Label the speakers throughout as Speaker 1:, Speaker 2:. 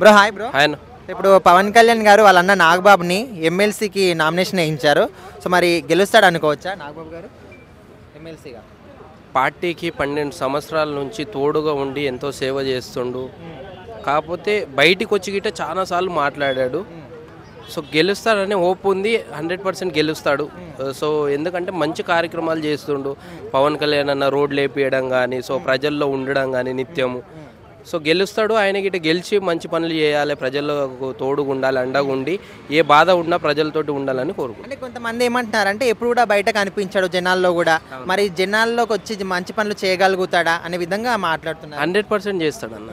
Speaker 1: Bro hi bro.
Speaker 2: ఆయన
Speaker 1: ఇప్పుడు పవన్ కళ్యాణ్ గారు వాళ్ళ అన్న నాగబాబుని ఎమ్మెల్సీకి నామినేషన్ వేయించారు. సో మరి గెలుస్తాడు అనుకోవచ్చా నాగబాబు గారు ఎమ్మెల్సీగా?
Speaker 2: పార్టీకి 12 సంవత్సరాల నుంచి తోడుగా ఉండి ఎంతో సేవ చేస్తుండు. కాకపోతే బయటికి వచ్చి గిట్ట చాలాసార్లు మాట్లాడాడు. సో గెలుస్తాడనే హోప్ ఉంది, 100% గెలుస్తాడు. సో ఎందుకంటే మంచి కార్యక్రమాలు చేస్తుండు. పవన్ కళ్యాణ్ అన్న రోడ్లు వేపియడం కానీ, సో ప్రజల్లో ఉండడం కానీ నిత్యము. సో గెలుస్తాడు. ఆయన గిట్ట గెలిచి మంచి పనులు చేయాలి, ప్రజలకు తోడుగా ఉండాలి, అండగా ఉండి ఏ బాధ ఉన్నా ప్రజలతోటి ఉండాలని కోరుకుంటున్నాను.
Speaker 1: అంటే కొంతమంది ఏమంటున్నారంటే ఎప్పుడు కూడా బయట కనిపించాడు జనాల్లో కూడా, మరి జనాల్లోకి వచ్చి మంచి పనులు చేయగలుగుతాడా అనే విధంగా మాట్లాడుతున్నారు.
Speaker 2: 100% చేస్తాడన్న.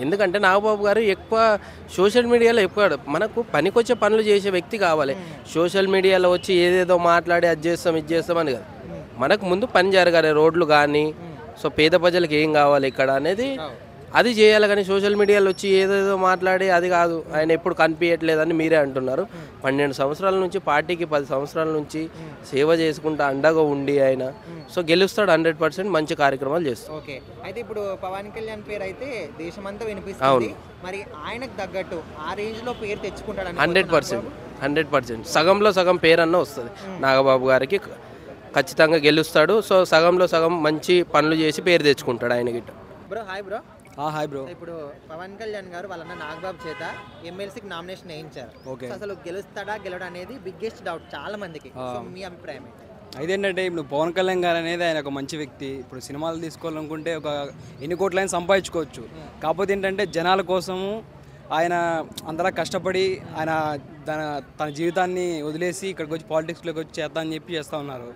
Speaker 2: ఎందుకంటే నాగబాబు గారు ఎక్కువ సోషల్ మీడియాలో ఎక్కువ మనకు పనికొచ్చే పనులు చేసే వ్యక్తి కావాలి. సోషల్ మీడియాలో వచ్చి ఏదేదో మాట్లాడి అది చేస్తాం ఇది చేస్తాం అని కాదు. మనకు ముందు పని జరగాలి, రోడ్లు కానీ, సో పేద ప్రజలకు ఏం కావాలి ఇక్కడ అనేది అది చేయాలి. కానీ సోషల్ మీడియాలో వచ్చి ఏదేదో మాట్లాడి అది కాదు. ఆయన ఎప్పుడు కనిపించట్లేదని మీరే అంటున్నారు. 12 సంవత్సరాల నుంచి పార్టీకి 10 సంవత్సరాల నుంచి సేవ చేసుకుంటూ అండగా ఉండి ఆయన సో గెలుస్తాడు. 100% మంచి కార్యక్రమాలు చేస్తాడు.
Speaker 1: ఓకే, అయితే ఇప్పుడు పవన్ కళ్యాణ్ పేరు అయితే దేశమంతా వినిపిస్తుంది. మరి ఆయనకు తగ్గట్టు ఆ రేంజ్ లో పేరు తెచ్చుకుంటాడు
Speaker 2: 100%. సగంలో సగం పేరన్నా వస్తుంది నాగబాబు గారికి. ఖచ్చితంగా గెలుస్తాడు. సో సగంలో సగం మంచి పనులు చేసి పేరు తెచ్చుకుంటాడు ఆయన గిట్ట.
Speaker 1: Bro hi bro.
Speaker 3: Hi bro.
Speaker 1: ఇప్పుడు పవన్ కళ్యాణ్ గారు వాళ్ళన్న నాగబాబు చేత ఎమ్మెల్సీకి నామినేషన్ వేయించారు. అసలు గెలుస్తాడా గెలవడా అనేది బిగ్గెస్ట్ డౌట్ చాలా మందికి. సో మీ అభిప్రాయం ఏంటి?
Speaker 3: అయితే ఏంటంటే ఇప్పుడు పవన్ కళ్యాణ్ గారు అనేది ఆయన ఒక మంచి వ్యక్తి. ఇప్పుడు సినిమాలు తీసుకోవాలనుకుంటే ఒక ఎన్ని కోట్లైనా సంపాదించుకోవచ్చు. కాకపోతే ఏంటంటే జనాల కోసము ఆయన అంతలా కష్టపడి ఆయన తన జీవితాన్ని వదిలేసి ఇక్కడికి వచ్చి పాలిటిక్స్లోకి వచ్చి చేద్దా అని చెప్పి చేస్తూ ఉన్నారు.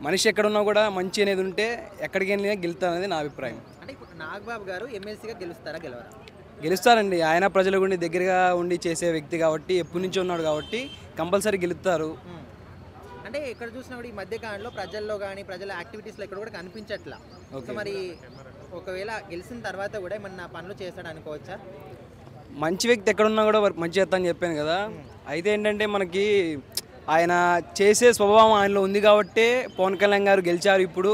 Speaker 3: మనిషి ఎక్కడున్నా కూడా మంచి అనేది ఉంటే ఎక్కడికి వెళ్ళినా గెలుతా అనేది నా అభిప్రాయం.
Speaker 1: అంటే ఇప్పుడు నాగబాబు గారు ఎమ్మెల్సీగా గెలుస్తారా గెలవరా?
Speaker 3: గెలుస్తారండి. ఆయన ప్రజల గుండి దగ్గరగా ఉండి చేసే వ్యక్తి కాబట్టి, ఎప్పటి నుంచో ఉన్నాడు కాబట్టి కంపల్సరీ గెలుస్తారు.
Speaker 1: అంటే ఎక్కడ చూసినా కూడా ఈ మధ్య కాలంలో ప్రజల్లో కానీ ప్రజల యాక్టివిటీస్లో ఇక్కడ కూడా కనిపించట్లా. సో మరి ఒకవేళ గెలిచిన తర్వాత కూడా ఏమన్నా పనులు చేస్తాడు అనుకోవచ్చా?
Speaker 3: మంచి వ్యక్తి ఎక్కడున్నా కూడా మంచి చేస్తా అని చెప్పాను కదా. అయితే ఏంటంటే మనకి ఆయన చేసే స్వభావం ఆయనలో ఉంది కాబట్టి పవన్ కళ్యాణ్ గారు గెలిచారు. ఇప్పుడు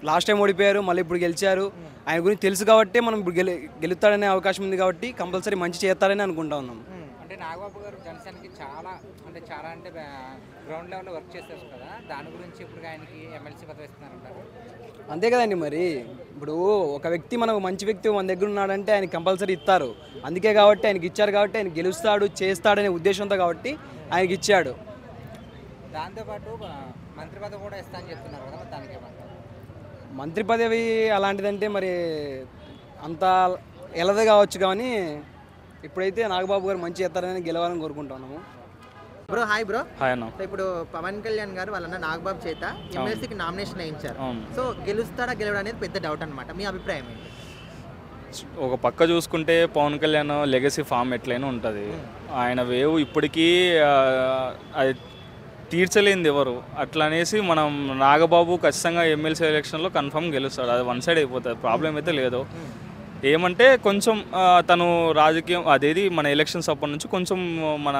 Speaker 3: లాస్ట్ టైం ఓడిపోయారు, మళ్ళీ ఇప్పుడు గెలిచారు. ఆయన గురించి తెలుసు కాబట్టి మనం ఇప్పుడు గెలుస్తాడనే అవకాశం ఉంది కాబట్టి కంపల్సరీ మంచి చేస్తారని అనుకుంటా ఉన్నాం.
Speaker 4: అంటే నాగబాబు గారు జనసేనకి చాలా అంటే గ్రౌండ్ లెవెల్లో వర్క్ చేస్తారు కదా, దాని గురించి ఇప్పుడు ఆయనకి ఎమ్మెల్సీ పదవి ఇస్తున్నారంటారు.
Speaker 3: అంతే కదండి. మరి ఇప్పుడు ఒక వ్యక్తి మనకు మంచి వ్యక్తి మన దగ్గర ఉన్నాడంటే ఆయన కంపల్సరీ ఇస్తారు. అందుకే కాబట్టి ఆయనకి ఇచ్చారు కాబట్టి ఆయన గెలుస్తాడు చేస్తాడనే ఉద్దేశంతో కాబట్టి ఆయనకి ఇచ్చాడు.
Speaker 4: దాంతోపాటు మంత్రి పదవి కూడా ఇస్తా అని చెప్తున్నారు కదా, దానికి ఏమంటారు?
Speaker 3: మంత్రి పదవి అలాంటిదంటే మరి అంత ఎలదే కావచ్చు. కానీ ఇప్పుడైతే నాగబాబు గారు మంచి చేస్తారని గెలవాలని కోరుకుంటున్నాము.
Speaker 1: Bro hi bro.
Speaker 5: హాయ్ అన్న.
Speaker 1: ఇప్పుడు పవన్ కళ్యాణ్ గారు వాళ్ళన్న నాగబాబు చేత ఎమ్మెల్సీకి నామినేషన్ వేయించారు. సో గెలుస్తాడా గెలవడా అనేది పెద్ద డౌట్ అనమాట. మీ అభిప్రాయం ఏంటి?
Speaker 5: ఒక పక్క చూసుకుంటే పవన్ కళ్యాణ్ లెగసీ ఫామ్ ఎట్లయినా ఉంటుంది. ఆయన వేవ్ ఇప్పటికీ అది తీర్చలేనిది ఎవరు. అట్లా అనేసి మనం నాగబాబు ఖచ్చితంగా ఎమ్మెల్సీ ఎలక్షన్లో కన్ఫర్మ్ గెలుస్తాడు. అది వన్ సైడ్ అయిపోతుంది, ప్రాబ్లం అయితే లేదు. ఏమంటే కొంచెం తను రాజకీయం అదేది మన ఎలక్షన్స్ అప్పటి నుంచి కొంచెం మన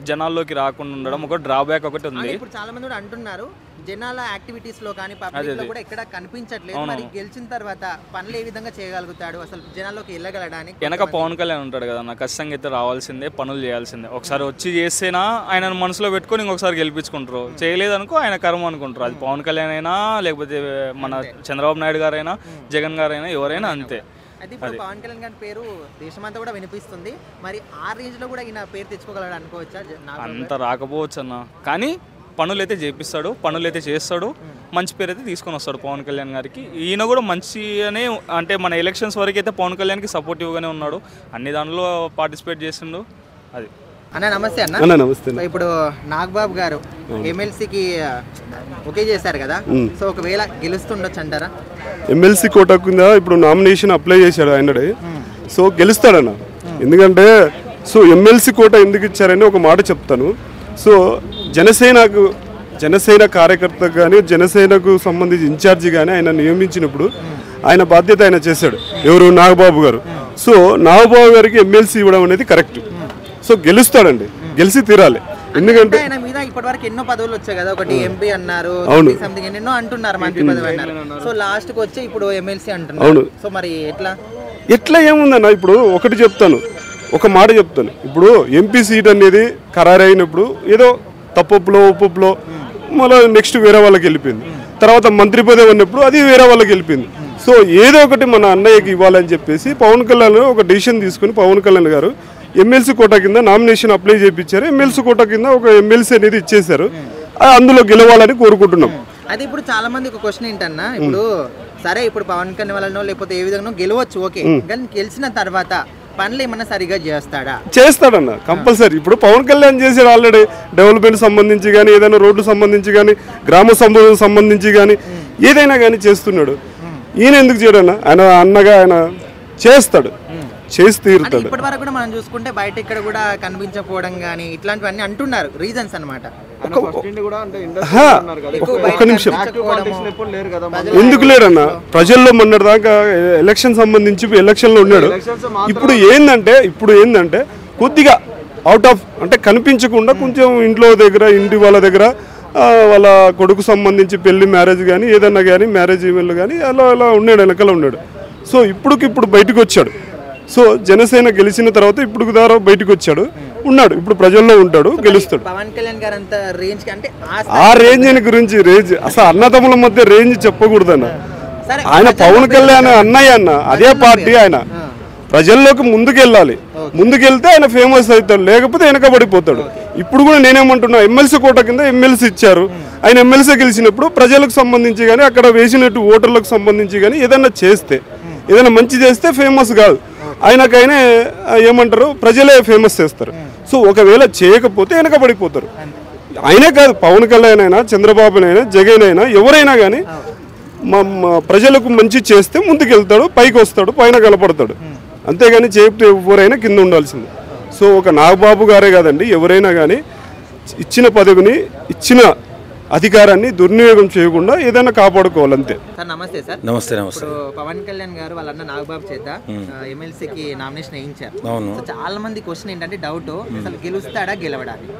Speaker 5: జనాల్లోకి రాకుండా ఉండడం ఒక డ్రాబ్యాక్ ఒకటి ఉంది.
Speaker 1: ఇప్పుడు చాలా మంది కూడా అంటున్నారు జనాల యాక్టివిటీస్ లో కానీ పబ్లిక్ లో కూడా ఎక్కడ కనిపించట్లేదు. మరి గెలిచిన తర్వాత పనులు ఏ విధంగా చేయగలుగుతాడు, అసలు జనాల్లోకి వెళ్ళగలడానికి?
Speaker 5: వెనక పవన్ కళ్యాణ్ ఉంటాడు కదా, నాకు ఖచ్చితంగా అయితే రావాల్సిందే, పనులు చేయాల్సిందే. ఒకసారి వచ్చి చేస్తేనా ఆయన మనసులో పెట్టుకొని ఇంకొకసారి గెలిపించుకుంటారు. చేయలేదనుకో ఆయన కర్మ అనుకుంటారు. అది పవన్ కళ్యాణ్ అయినా లేకపోతే మన చంద్రబాబు నాయుడు గారైనా జగన్ గారైనా ఎవరైనా అంతే.
Speaker 1: అయితే ఇప్పుడు పవన్ కళ్యాణ్ గారి పేరు దేశమంతా కూడా వినిపిస్తుంది. మరి ఆ రేంజ్ లో కూడా ఈయన పేరు తెచ్చుకోగలడు అనుకోవచ్చా?
Speaker 5: అంత రాకపోవచ్చు అన్న, కానీ పనులు అయితే చేపిస్తాడు, పనులు అయితే చేస్తాడు, మంచి పేరు అయితే తీసుకొని వస్తాడు పవన్ కళ్యాణ్ గారికి. ఈయన కూడా మంచి అనే అంటే మన ఎలక్షన్స్ వరకు అయితే పవన్ కళ్యాణ్కి సపోర్టివ్గానే ఉన్నాడు, అన్ని దానిలో పార్టిసిపేట్ చేసిండు. అది
Speaker 1: అన్న నమస్తే అన్న.
Speaker 6: నమస్తే.
Speaker 1: ఇప్పుడు నాగబాబు గారు ఎమ్మెల్సీకి ఓకే చేశారు కదా, సో ఒకవేళ గెలుస్తుండొచ్చు అంటారా?
Speaker 6: ఎమ్మెల్సీ కోటా కింద ఇప్పుడు నామినేషన్ అప్లై చేశాడు ఆయనడే. సో గెలుస్తాడన్న. ఎందుకంటే సో ఎమ్మెల్సీ కోటా ఎందుకు ఇచ్చారని ఒక మాట చెప్తాను. సో జనసేన కార్యకర్త కానీ జనసేనకు సంబంధించి ఇన్ఛార్జి కానీ ఆయన నియమించినప్పుడు ఆయన బాధ్యత ఆయన చేశాడు. ఎవరు? నాగబాబు గారు. సో నాగబాబు గారికి ఎమ్మెల్సీ ఇవ్వడం అనేది కరెక్ట్. సో గెలుస్తాడండి, గెలిచి తీరాలి. ఎందుకంటే
Speaker 1: ఆయన మీద ఇప్పటివరకు ఎన్నో పదవులు వచ్చాయి కదా, ఒకటి ఎంపీ అన్నారు, సంథింగ్ ఎన్నో అంటున్నారు, మంత్రి పదవి అన్నారు. సో లాస్ట్ కి వచ్చి ఇప్పుడు ఎమ్మెల్సీ అంటున్నారు. సో మరి ఎట్లా?
Speaker 6: ఎట్లా ఏముందన్న, ఇప్పుడు ఒకటి చెప్తాను, ఒక మాట చెప్తాను. ఇప్పుడు ఎంపీ సీట్ అనేది ఖరారు అయినప్పుడు ఏదో తప్పొప్పులో ఒప్పులో మళ్ళీ నెక్స్ట్ వేరే వాళ్ళకి వెళ్ళిపోయింది. తర్వాత మంత్రి పదవి ఉన్నప్పుడు అది వేరే వాళ్ళకి వెళ్ళిపోయింది. సో ఏదో ఒకటి మన అన్నయ్యకి ఇవ్వాలని చెప్పేసి పవన్ కళ్యాణ్ ఒక డిసిషన్ తీసుకుని పవన్ కళ్యాణ్ గారు ఎమ్మెల్సీ కోటా కింద నామినేషన్ అప్లై చేయించారు. ఎమ్మెల్సీ కోటా కింద ఒక ఎమ్మెల్సీ అనేది ఇచ్చేశారు. అందులో గెలవాలని కోరుకుంటున్నాం.
Speaker 1: అది ఇప్పుడు చాలా మంది ఒక క్వశ్చన్ ఏంటన్నా, ఇప్పుడు సరే ఇప్పుడు పవన్ కళ్యాణ్ వల్లనో లేకపోతే ఏ విధంగా గెలవచ్చు, ఓకే, కానీ గెలిచిన తర్వాత పనులు ఏమన్నా సరిగా చేస్తాడన్న
Speaker 6: కంపల్సరీ. ఇప్పుడు పవన్ కళ్యాణ్ చేసాడు ఆల్రెడీ, డెవలప్మెంట్ సంబంధించి కానీ, ఏదైనా రోడ్లు సంబంధించి కానీ, గ్రామ సంబంధించి కానీ, ఏదైనా కానీ చేస్తున్నాడు. ఈయన ఎందుకు చేయడన్నా? ఆయన అన్నగా ఆయన చేస్తాడు, చేసి తీరుతాడు.
Speaker 1: ఇప్పటి వరకు కూడా మనం చూసుకుంటే బయట ఇక్కడ కూడా కనిపించకపోవడం కానీ ఇట్లాంటివన్నీ అంటున్నారు, రీజన్స్ అన్నమాట.
Speaker 6: ఒక్క నిమిషం, ఎందుకు లేరన్న? ప్రజల్లో మొన్నటి దాకా ఎలక్షన్ సంబంధించి ఎలక్షన్లో ఉన్నాడు. ఇప్పుడు ఏందంటే కొద్దిగా అవుట్ ఆఫ్, అంటే కనిపించకుండా కొంచెం ఇంట్లో దగ్గర, ఇంటి వాళ్ళ దగ్గర, వాళ్ళ కొడుకు సంబంధించి పెళ్లి మ్యారేజ్ కానీ ఏదన్నా కానీ మ్యారేజ్ ఈవెంట్లు కానీ అలా ఉన్నాడు, వెనకాల ఉన్నాడు. సో ఇప్పుడు బయటకు వచ్చాడు. సో జనసేన గెలిచిన తర్వాత ఇప్పుడు ద్వారా బయటకు వచ్చాడు, ఉన్నాడు, ఇప్పుడు ప్రజల్లో ఉంటాడు, గెలుస్తాడు.
Speaker 1: పవన్ కళ్యాణ్ గారు అంత రేంజ్ అంటే
Speaker 6: ఆ రేంజ్ గురించి అసలు అన్నదమ్ముల మధ్య రేంజ్ చెప్పకూడదన్న. ఆయన పవన్ కళ్యాణ్ అన్నయ్య అన్న, అదే పార్టీ. ఆయన ప్రజల్లోకి ముందుకెళ్ళాలి, ముందుకెళ్తే ఆయన ఫేమస్ అవుతాడు, లేకపోతే వెనకబడిపోతాడు. ఇప్పుడు కూడా నేనేమంటున్నా, ఎమ్మెల్సీ కోట కింద ఎమ్మెల్సీ ఇచ్చారు. ఆయన ఎమ్మెల్సీ గెలిచినప్పుడు ప్రజలకు సంబంధించి కానీ, అక్కడ వేసినట్టు ఓటర్లకు సంబంధించి కానీ ఏదైనా చేస్తే, ఏదైనా మంచి చేస్తే ఫేమస్ కాదు. ఆయనకైనా ఏమంటారు, ప్రజలే ఫేమస్ చేస్తారు. సో ఒకవేళ చేయకపోతే వెనకబడిపోతారు. ఆయనే కాదు, పవన్ కళ్యాణ్ అయినా, చంద్రబాబునైనా, జగన్ అయినా, ఎవరైనా కానీ ప్రజలకు మంచి చేస్తే ముందుకెళ్తాడు, పైకి వస్తాడు, పైన కనపడతాడు. అంతేగాని చేపితే ఎవరైనా కింద ఉండాల్సింది. సో ఒక నాగబాబు గారే కాదండి, ఎవరైనా కానీ ఇచ్చిన పదవిని, ఇచ్చిన అధికారాన్ని దుర్వినియోగం చేయకుండా ఏదైనా కాపాడుకోవాలి, అంతే.
Speaker 1: సార్ నమస్తే. సార్
Speaker 2: నమస్తే.
Speaker 1: ఇప్పుడు పవన్ కళ్యాణ్ గారు వాళ్ళ అన్న నాగబాబు చేత ఎమ్మెల్సీకి నామినేషన్ వేయించారు. చాలా మంది క్వశ్చన్ ఏంటంటే డౌట్, అసలు గెలుస్తాడా గెలవడాన్ని?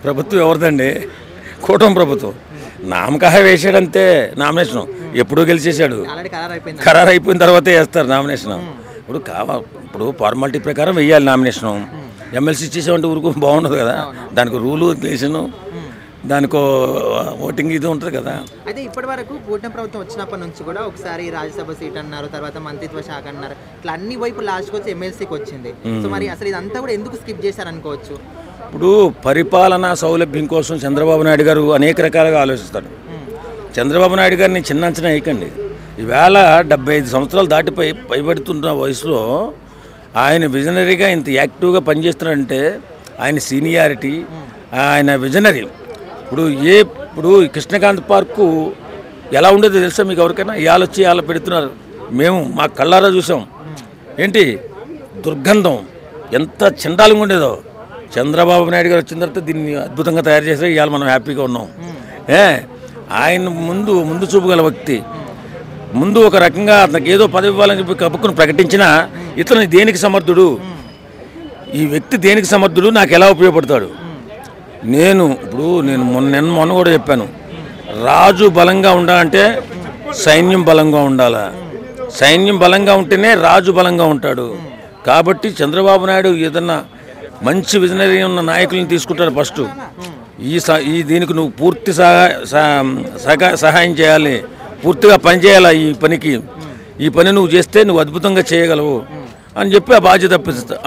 Speaker 7: ప్రభుత్వం ఎవరిదండి? కూటమి ప్రభుత్వం. నామకాయ వేసాడంతే నామినేషన్. ఎప్పుడూ గెలిచేశాడు, ఖరారు అయిపోయిన తర్వాతే వేస్తారు నామినేషన్. ఇప్పుడు ఫార్మాలిటీ ప్రకారం వెయ్యాలి నామినేషన్. ఎమ్మెల్సీ ఇచ్చేసామంటే ఊరుకు బాగుండదు కదా, దానికి రూలు రిలేషను, దానికో ఓటింగ్ ఇది ఉంటుంది కదా.
Speaker 1: అయితే ఇప్పటి వరకు కూటమి ప్రభుత్వం వచ్చినప్పటి నుంచి కూడా ఒకసారి రాజ్యసభ సీట్ అన్నారు, తర్వాత మంత్రిత్వ శాఖ అన్నారు, ఇట్లా అన్ని వైపు లాస్ట్కి వచ్చి ఎమ్మెల్సీకి వచ్చింది. సో మరి అసలు ఇదంతా కూడా ఎందుకు స్కిప్ చేశారనుకోవచ్చు?
Speaker 7: ఇప్పుడు పరిపాలనా సౌలభ్యం కోసం చంద్రబాబు నాయుడు గారు అనేక రకాలుగా ఆలోచిస్తాడు. చంద్రబాబు నాయుడు గారిని చిన్న అంచనా వేయకండి. ఈవేళ 75 సంవత్సరాలు పైబడుతున్న వయసులో ఆయన విజనరీగా ఇంత యాక్టివ్గా పనిచేస్తున్నాడంటే ఆయన సీనియారిటీ, ఆయన విజనరీ. ఇప్పుడు కృష్ణకాంత్ పార్కు ఎలా ఉండేదో తెలుసా మీకు ఎవరికైనా? ఇవాళ వచ్చి ఇవాళ పెడుతున్నారు, మేము మా కళ్ళారా చూసాం. ఏంటి దుర్గంధం, ఎంత చండాలంగా ఉండేదో. చంద్రబాబు నాయుడు గారు వచ్చిన తర్వాత దీన్ని అద్భుతంగా తయారు చేస్తే ఇవాళ మనం హ్యాపీగా ఉన్నాం. ఆయన ముందు చూపు గల వ్యక్తి. ముందు ఒక రకంగా అతనికి ఏదో పదవి ఇవ్వాలని చెప్పి కప్పుకుని ప్రకటించినా ఇతను దేనికి సమర్థుడు, ఈ వ్యక్తి దేనికి సమర్థుడు, నాకు ఎలా ఉపయోగపడతాడు? నేను మొన్న కూడా చెప్పాను, రాజు బలంగా ఉండాలంటే సైన్యం బలంగా ఉండాలా, సైన్యం బలంగా ఉంటేనే రాజు బలంగా ఉంటాడు. కాబట్టి చంద్రబాబు నాయుడు ఏదన్నా మంచి విజనరీ ఉన్న నాయకులను తీసుకుంటాడు ఫస్ట్. దీనికి నువ్వు పూర్తి సహాయం చేయాలి, పూర్తిగా పనిచేయాలి. ఈ పని నువ్వు చేస్తే నువ్వు అద్భుతంగా చేయగలవు అని చెప్పి ఆ బాధ్యత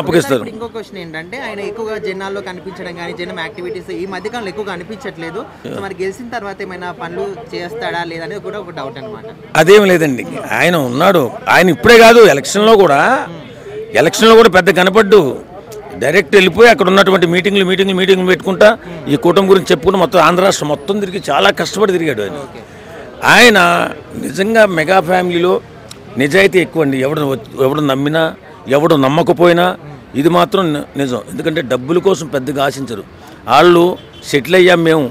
Speaker 7: అప్పగిస్తారు.
Speaker 1: ఇంకో క్వశ్చన్ ఏంటంటే, ఆయన ఎక్కువగా జనాల్లో కనిపించడం కానీ, జనం యాక్టివిటీస్ ఈ మధ్యకాలంలో ఎక్కువగా కనిపించట్లేదు. సో మరి గెలిచిన తర్వాత ఏమైనా పనులు చేస్తాడా లేదనేది కూడా ఒక డౌట్ అనమాట.
Speaker 7: అదేం లేదండి, ఆయన ఉన్నాడు. ఆయన ఇప్పుడే కాదు, ఎలక్షన్లో కూడా పెద్ద కనపడ్డు. డైరెక్ట్ వెళ్ళిపోయి అక్కడ ఉన్నటువంటి మీటింగ్లు పెట్టుకుంటా ఈ కూటమి గురించి చెప్పుకుంటూ మొత్తం ఆంధ్ర రాష్ట్రం మొత్తం తిరిగి చాలా కష్టపడి తిరిగాడు ఆయన. నిజంగా మెగా ఫ్యామిలీలో నిజాయితీ ఎక్కువ అండి. ఎవడు నమ్మినా ఎవడు నమ్మకపోయినా ఇది మాత్రం నిజం. ఎందుకంటే డబ్బుల కోసం పెద్దగా ఆశించరు వాళ్ళు. సెటిల్ అయ్యాం మేము,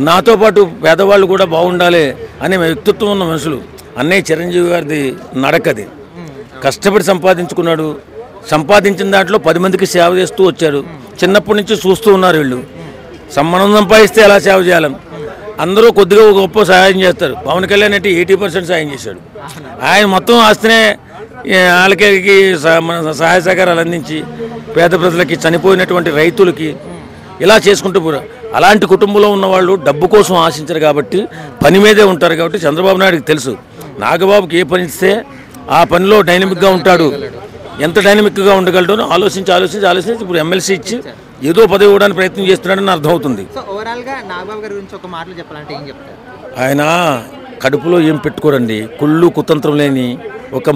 Speaker 7: నాతో పాటు పేదవాళ్ళు కూడా బాగుండాలి అనే వ్యక్తిత్వం ఉన్న మనుషులు. అన్నయ్య చిరంజీవి గారిది నడకది. కష్టపడి సంపాదించుకున్నాడు. సంపాదించిన దాంట్లో 10 మందికి సేవ చేస్తూ వచ్చారు. చిన్నప్పటి నుంచి చూస్తూ ఉన్నారు వీళ్ళు. మనం సంపాదిస్తే ఎలా సేవ చేయాలని అందరూ కొద్దిగా గొప్ప సహాయం చేస్తారు. పవన్ కళ్యాణ్ అంటే 80% సాయం చేశాడు. ఆయన మొత్తం ఆస్తినే వాళ్ళకి సహాయ సహకారాలు అందించి పేద ప్రజలకి, చనిపోయినటువంటి రైతులకి ఇలా చేసుకుంటూ అలాంటి కుటుంబంలో ఉన్న వాళ్ళు డబ్బు కోసం ఆశించరు కాబట్టి పని మీదే ఉంటారు. కాబట్టి చంద్రబాబు నాయుడుకి తెలుసు నాగబాబుకి ఏ పని ఇస్తే ఆ పనిలో డైనమిక్గా ఉంటాడు, ఎంత డైనమిక్గా ఉండగలడో ఆలోచించి ఇప్పుడు ఎమ్మెల్సీ ఇచ్చి ఏదో పదవి ఇవ్వడానికి ప్రయత్నం చేస్తున్నాడని అర్థమవుతుంది.
Speaker 1: సో ఓవరాల్గా నాగబాబు గారి గురించి ఒక మాటలు చెప్పాలంటే ఏం చెప్తారు?
Speaker 7: ఆయన కడుపులో ఏం పెట్టుకోరండి, కుళ్ళు కుతంత్రం లేని ఒక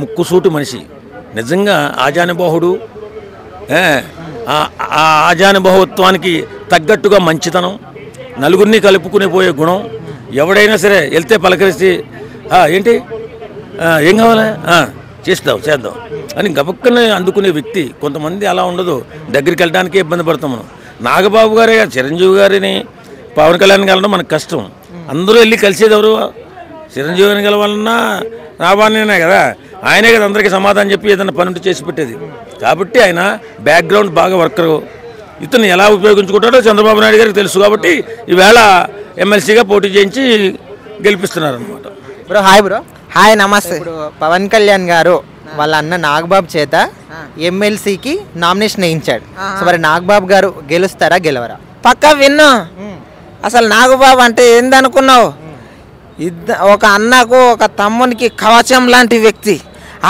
Speaker 7: ముక్కుసూటి మనిషి. నిజంగా ఆజానుబాహుడు. ఆ ఆజానుబాహుత్వానికి తగ్గట్టుగా మంచితనం, నలుగురిని కలుపుకుని పోయే గుణం, ఎవడైనా సరే వెళ్తే పలకరిస్తే ఏంటి ఏం కావాలా చేద్దాం అని గబక్కనే అందుకునే వ్యక్తి. కొంతమంది అలా ఉండదు, దగ్గరికి వెళ్ళడానికే ఇబ్బంది పడతాం మనం. నాగబాబు గారే, చిరంజీవి గారిని, పవన్ కళ్యాణ్ కలవడం మనకు కష్టం. అందరూ వెళ్ళి కలిసేది ఎవరు? చిరంజీవి గారిని కలవాలన్నా రావాలనే కదా, ఆయనే కదా అందరికీ సమాధానం చెప్పి ఏదైనా పని చేసి పెట్టేది. కాబట్టి ఆయన బ్యాక్గ్రౌండ్ బాగా వర్కరు. ఇతను ఎలా ఉపయోగించుకుంటాడో చంద్రబాబు నాయుడు గారికి తెలుసు. కాబట్టి ఈవేళ ఎమ్మెల్సీగా పోటీ చేయించి గెలిపిస్తున్నారు అనమాట.
Speaker 1: Bro hi. బ్రో
Speaker 8: హాయ్, నమస్తే.
Speaker 1: ఇప్పుడు పవన్ కళ్యాణ్ గారు వాళ్ళ అన్న నాగబాబు చేత ఎమ్మెల్సీకి నామినేషన్ వేయించాడు. సో మరి నాగబాబు గారు గెలుస్తారా గెలవరా?
Speaker 8: పక్కా విన్నా. అసలు నాగబాబు అంటే ఏందనుకున్నావు? ఒక అన్నకు ఒక తమ్మునికి కవచం లాంటి వ్యక్తి.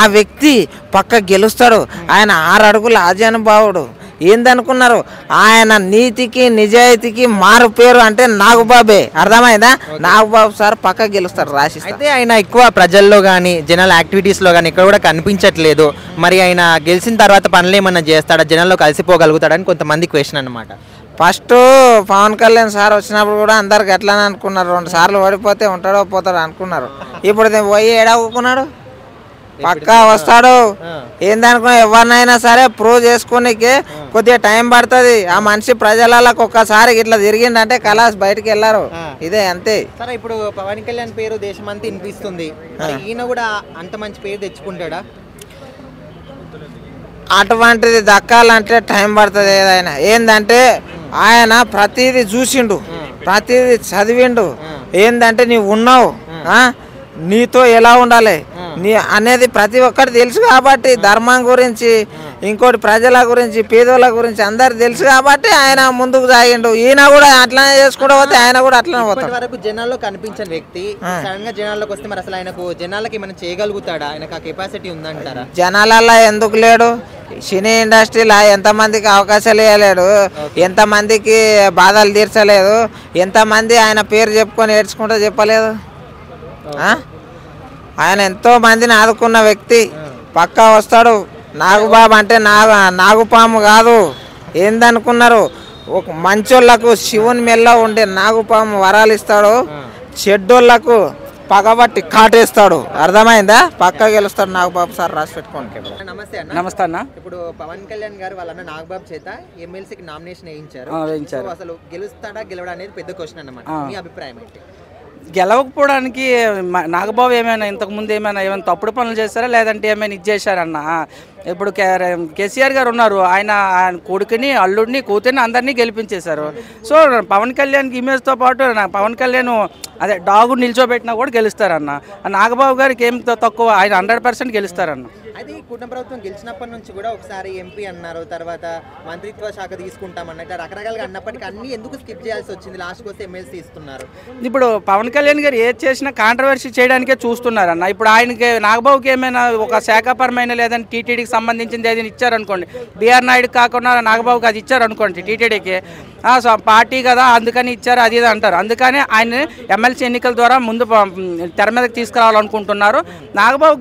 Speaker 8: ఆ వ్యక్తి పక్క గెలుస్తాడు. ఆయన 6 అడుగుల ఆజానుభావుడు. ఏందనుకున్నారు? ఆయన నీతికి నిజాయితీకి మారు పేరు అంటే నాగబాబే. అర్థమైందా? నాగబాబు సార్ పక్క గెలుస్తారు, రాసి.
Speaker 1: అయితే ఆయన ఎక్కువ ప్రజల్లో కానీ జనాల యాక్టివిటీస్లో కానీ ఇక్కడ కూడా కనిపించట్లేదు. మరి ఆయన గెలిచిన తర్వాత పనులు ఏమన్నా చేస్తాడా, జనాల్లో కలిసిపోగలుగుతాడని కొంతమంది క్వశ్చన్ అనమాట.
Speaker 8: ఫస్ట్ పవన్ కళ్యాణ్ సార్ వచ్చినప్పుడు కూడా అందరికి ఎట్లానే అనుకున్నారు, 2 సార్లు ఓడిపోతే ఉంటాడో పోతాడో అనుకున్నారు. ఇప్పుడు పోయి ఏడాకున్నాడు, పక్కా వస్తాడు. ఏందనుకున్నా ఎవరినైనా సరే ప్రూవ్ చేసుకునేకి కొద్దిగా టైం పడుతుంది. ఆ మనిషి ప్రజలకు ఒక్కసారి ఇట్లా తిరిగిందంటే కలాస్ బయటకు వెళ్ళారు. ఇదే అంతే.
Speaker 1: సరే, ఇప్పుడు పవన్ కళ్యాణ్ పేరు దేశమంతా వినిపిస్తుంది. ఈయన కూడా అంత మంచి పేరు తెచ్చుకుంటాడా?
Speaker 8: అటువంటిది దక్కాలంటే టైం పడుతుంది. ఏదైనా ఏందంటే ఆయన ప్రతిదీ చూసిండు, ప్రతిదీ చదివిండు. ఏందంటే నీవు ఉన్నావు, నీతో ఎలా ఉండాలి నీ అనేది ప్రతి ఒక్కటి తెలుసు. కాబట్టి ధర్మం గురించి, ఇంకోటి ప్రజల గురించి, పేదోళ్ళ గురించి అందరు తెలుసు. కాబట్టి ఆయన ముందుకు సాగిండు. ఈయన కూడా అట్లనే చేసుకుంటూ పోతే ఆయన కూడా అట్లనే పోతాడు.
Speaker 1: వరకు జనాల్లో కనిపించని వ్యక్తి సడన్ గా జనాల్లోకి వస్తే మరి అసలు ఆయనకు జనాలకి ఏమైనా చేయగలుగుతాడా? ఆయనకు ఆ కెపాసిటీ ఉందంటారా?
Speaker 8: జనాలల్లో ఎందుకు లేడు? సినీ ఇండస్ట్రీలో ఎంతమందికి అవకాశాలు ఇవ్వలేడు, ఎంతమందికి బాధలు తీర్చలేదు, ఎంతమంది ఆయన పేరు చెప్పుకొని ఏడ్చుకుంటూ చెప్పలేదు. ఆయన ఎంతో మందిని ఆదుకున్న వ్యక్తి. పక్కా వస్తాడు. నాగబాబు అంటే నాగుపాము కాదు. ఏందనుకున్నారు? ఒక మంచోళ్లకు శివుని మెల్ల ఉండే నాగుపాము వరాలు ఇస్తాడు, చెడ్డోళ్లకు పగబట్టి కాటేస్తాడు. అర్థమైందా? పక్కా గెలుస్తాడు నాగబాబు సార్, రాసి పెట్టుకోండి.
Speaker 1: నమస్తే అన్న.
Speaker 3: నమస్తే అన్న.
Speaker 1: ఇప్పుడు పవన్ కళ్యాణ్ గారు వాళ్ళ నాగబాబు చేత ఎమ్మెల్సీకి నామినేషన్ వేయించారు. అసలు గెలుస్తాడా గెలవడా అనేది పెద్ద క్వశ్చన్ అన్నమాట. మీ అభిప్రాయం ఏంటి?
Speaker 9: గెలవకపోవడానికి నాగబాబు ఏమైనా ఇంతకుముందు ఏమైనా తప్పుడు పనులు చేస్తారా, లేదంటే ఏమైనా ఇది చేశారన్న? ఇప్పుడు కేసీఆర్ గారు ఉన్నారు, ఆయన కొడుకుని, అల్లుడిని, కూతురిని అందరినీ గెలిపించేశారు. సో పవన్ కళ్యాణ్కి ఇమేజ్తో పాటు పవన్ కళ్యాణ్ అదే డాగు నిల్చోబెట్టినా కూడా గెలుస్తారన్న. నాగబాబు గారికి ఏం తక్కువ, ఆయన 100% గెలుస్తారన్న.
Speaker 1: అయితే ఈ కూటమి ప్రభుత్వం గెలిచినప్పటి నుంచి కూడా ఒకసారి ఎంపీ అన్నారు, తర్వాత మంత్రిత్వ శాఖ తీసుకుంటామన్నట్టు రకరకాలుగా అన్నప్పటికీ అన్ని ఎందుకు స్కిప్ చేయాల్సి వచ్చింది? లాస్ట్కి వస్తే ఎమ్మెల్సీ ఇస్తున్నారు.
Speaker 9: ఇప్పుడు పవన్ కళ్యాణ్ గారు ఏది చేసినా కాంట్రవర్సీ చేయడానికే చూస్తున్నారన్న. ఇప్పుడు ఆయనకి నాగబాబుకి ఏమైనా ఒక శాఖాపరమైన లేదంటే టీటీడీకి సంబంధించింది ఏదైనా ఇచ్చారనుకోండి, బీఆర్ నాయుడు కాకుండా నాగబాబుకి అది ఇచ్చారనుకోండి టీటీడీకి, పార్టీ కదా అందుకని ఇచ్చారు అది ఇది అంటారు. అందుకని ఆయన ఎమ్మెల్సీ ఎన్నికల ద్వారా ముందు తెర మీదకి తీసుకురావాలనుకుంటున్నారు. నాగబాబు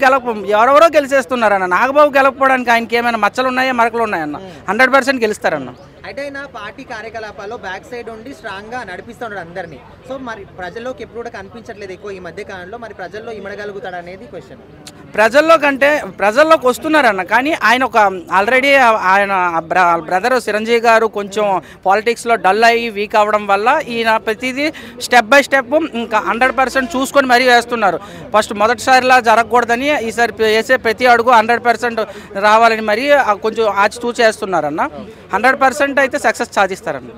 Speaker 9: ఎవరెవరో గెలిచేస్తున్నారు అన్న. నాగబాబు గెలకపోవడానికి ఆయనకి ఏమైనా మచ్చలు ఉన్నాయా, మరకలు ఉన్నాయన్న? 100% గెలుస్తారన్న.
Speaker 1: అయితే ఆయన పార్టీ కార్యకలాపాల్లో బ్యాక్ సైడ్ ఉండి స్ట్రాంగ్ గా నడిపిస్తున్నాడు అందరినీ. సో మరి ప్రజల్లోకి ఎప్పుడు కూడా కనిపించట్లేదు ఎక్కువ ఈ మధ్య కాలంలో. మరి ప్రజల్లో ఇమడగలుగుతాడు అనేది క్వశ్చన్.
Speaker 9: ప్రజల్లోకి వస్తున్నారన్న. కానీ ఆయన ఒక ఆల్రెడీ ఆయన బ్రదర్ చిరంజీవి గారు కొంచెం పాలిటిక్స్లో డల్ అయ్యి వీక్ అవ్వడం వల్ల ఈయన ప్రతిదీ స్టెప్ బై స్టెప్ ఇంకా 100% చూసుకొని మరీ వేస్తున్నారు. ఫస్ట్ మొదటిసారిలా జరగకూడదని ఈసారి వేసే ప్రతి అడుగు 100% రావాలని మరీ కొంచెం ఆచి చూసి వేస్తున్నారన్న. 100% అయితే సక్సెస్ సాధిస్తారన్న.